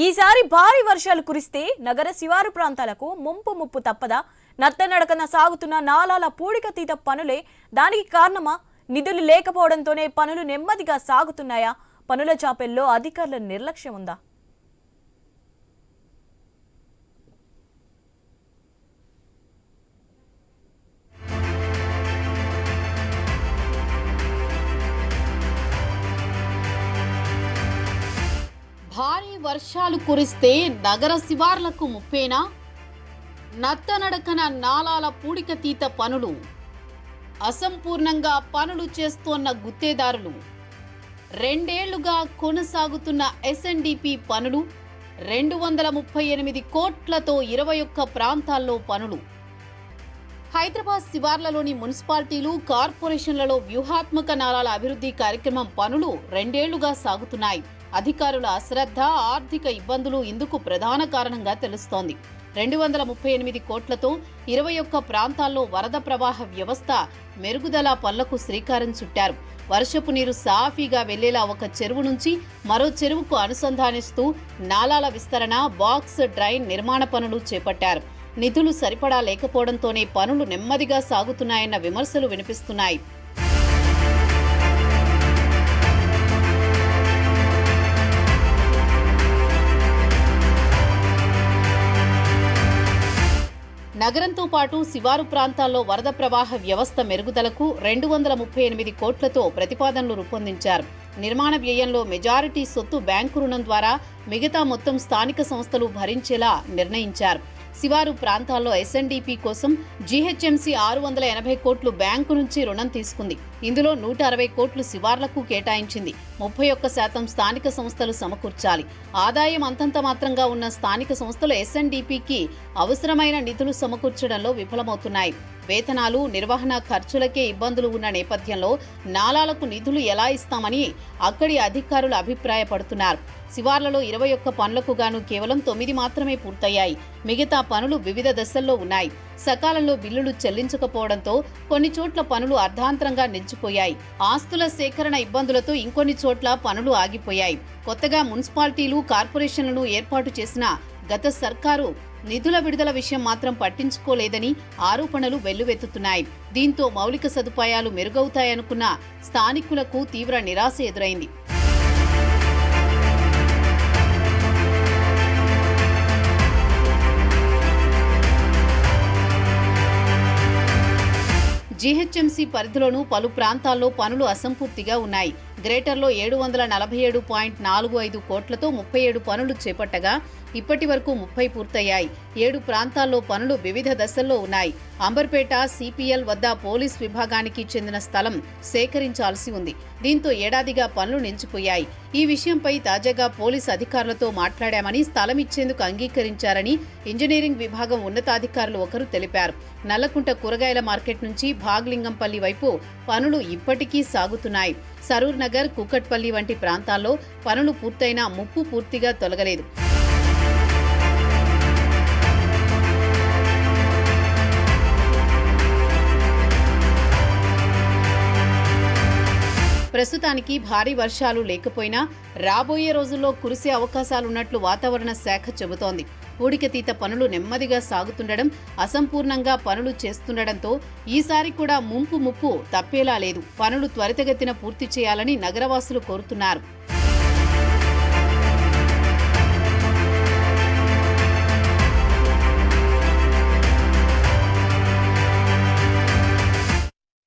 ఈసారి భారీ వర్షాలు కురిస్తే నగర శివారు ప్రాంతాలకు ముప్పు తప్పదా? నత్తనడకన సాగుతున్న నాలాల పూడికతీత పనులే దానికి కారణమా? నిధులు లేకపోవడంతోనే పనులు నెమ్మదిగా సాగుతున్నాయా? పనుల చాపెల్లో అధికారుల నిర్లక్ష్యం ఉందా? భారీ వర్షాలు కురిస్తే నగర శివార్లకు ముప్పేనా? నత్తనడకన నాలాల పూడికతీత పనులు, అసంపూర్ణంగా పనులు చేస్తోన్న గుత్తేదారులు, 2 ఏళ్లుగా కొనసాగుతున్న ఎస్ఎన్డిపి పనులు, 238 కోట్లతో 21 ప్రాంతాల్లో పనులు. హైదరాబాద్ శివార్లలోని మున్సిపాలిటీలు, కార్పొరేషన్లలో వ్యూహాత్మక నాలాల అభివృద్ధి కార్యక్రమం పనులు 2 ఏళ్లుగా సాగుతున్నాయి. అధికారుల అశ్రద్ధ, ఆర్థిక ఇబ్బందులు ఇందుకు ప్రధాన కారణంగా తెలుస్తోంది. 238 కోట్లతో 21 ప్రాంతాల్లో వరద ప్రవాహ వ్యవస్థ మెరుగుదల పనులకు శ్రీకారం చుట్టారు. వర్షపు నీరు సాఫీగా వెళ్లేలా ఒక చెరువు నుంచి మరో చెరువుకు అనుసంధానిస్తూ నాలాల విస్తరణ, బాక్స్ డ్రైన్ నిర్మాణ పనులు చేపట్టారు. నిధులు సరిపడా లేకపోవడంతోనే పనులు నెమ్మదిగా సాగుతున్నాయన్న విమర్శలు వినిపిస్తున్నాయి. నగరంతో పాటు శివారు ప్రాంతాల్లో వరద ప్రవాహ వ్యవస్థ మెరుగుదలకు 238 కోట్లతో ప్రతిపాదనలు రూపొందించారు. నిర్మాణ వ్యయంలో మెజారిటీ సొత్తు బ్యాంకు రుణం ద్వారా, మిగతా మొత్తం స్థానిక సంస్థలు భరించేలా నిర్ణయించారు. శివారు ప్రాంతాల్లో ఎస్ఎన్డిపి కోసం జీహెచ్ఎంసీ 680 కోట్లు బ్యాంకు నుంచి రుణం తీసుకుంది. ఇందులో 160 కోట్లు శివార్లకు కేటాయించింది. 31% స్థానిక సంస్థలు సమకూర్చాలి. ఆదాయం అంతంత మాత్రంగా ఉన్న స్థానిక సంస్థలు ఎస్ఎన్డిపికి అవసరమైన నిధులు సమకూర్చడంలో విఫలమవుతున్నాయి. వేతనాలు, నిర్వహణ ఖర్చులకే ఇబ్బందులు ఉన్న నేపథ్యంలో నాలాలకు నిధులు ఎలా ఇస్తామని అక్కడి అధికారులు అభిప్రాయపడుతున్నారు. శివార్లలో 21 పనులకు గాను కేవలం 9 మాత్రమే పూర్తయ్యాయి. మిగతా పనులు వివిధ దశల్లో ఉన్నాయి. సకాలంలో బిల్లులు చెల్లించకపోవడంతో కొన్ని చోట్ల పనులు అర్ధాంతరంగా నిలిచిపోయాయి. ఆస్తుల సేకరణ ఇబ్బందులతో ఇంకొన్ని చోట్ల పనులు ఆగిపోయాయి. కొత్తగా మున్సిపాలిటీలు, కార్పొరేషన్లను ఏర్పాటు చేసిన గత సర్కారు నిధుల విడుదల విషయం మాత్రం పట్టించుకోలేదని ఆరోపణలు వెల్లువెత్తుతున్నాయి. దీంతో మౌలిక సదుపాయాలు మెరుగవుతాయనుకున్న స్థానికులకు తీవ్ర నిరాశ ఎదురైంది. జీహెచ్ఎంసీ పరిధిలోనూ పలు ప్రాంతాల్లో పనులు అసంపూర్తిగా ఉన్నాయి. గ్రేటర్లో 747.45 కోట్లతో 37 పనులు చేపట్టగా ఇప్పటి వరకు 30 పూర్తయ్యాయి. 7 ప్రాంతాల్లో పనులు వివిధ దశల్లో ఉన్నాయి. అంబర్పేట సిపిఎల్ వద్ద పోలీస్ విభాగానికి చెందిన స్థలం సేకరించాల్సి ఉంది. దీంతో ఏడాదిగా పనులు నిలిచిపోయాయి. ఈ విషయంపై తాజాగా పోలీస్ అధికారులతో మాట్లాడామని, స్థలం ఇచ్చేందుకు అంగీకరించారని ఇంజనీరింగ్ విభాగం ఉన్నతాధికారులు ఒకరు తెలిపారు. నల్లకుంట కూరగాయల మార్కెట్ నుంచి భాగ్లింగంపల్లి వైపు పనులు ఇప్పటికీ సాగుతున్నాయి. సరూర్ నగర్, కూకట్పల్లి వంటి ప్రాంతాల్లో పనులు పూర్తయినా ముప్పు పూర్తిగా తొలగలేదు. ప్రస్తుతానికి భారీ వర్షాలు లేకపోయినా రాబోయే రోజుల్లో కురిసే అవకాశాలున్నట్లు వాతావరణ శాఖ చెబుతోంది. పూడికతీత పనులు నెమ్మదిగా సాగుతుండడం, అసంపూర్ణంగా పనులు చేస్తుండడంతో ఈసారి కూడా ముప్పు తప్పేలా లేదు. పనులు త్వరితగతిన పూర్తి చేయాలని నగరవాసులు కోరుతున్నారు.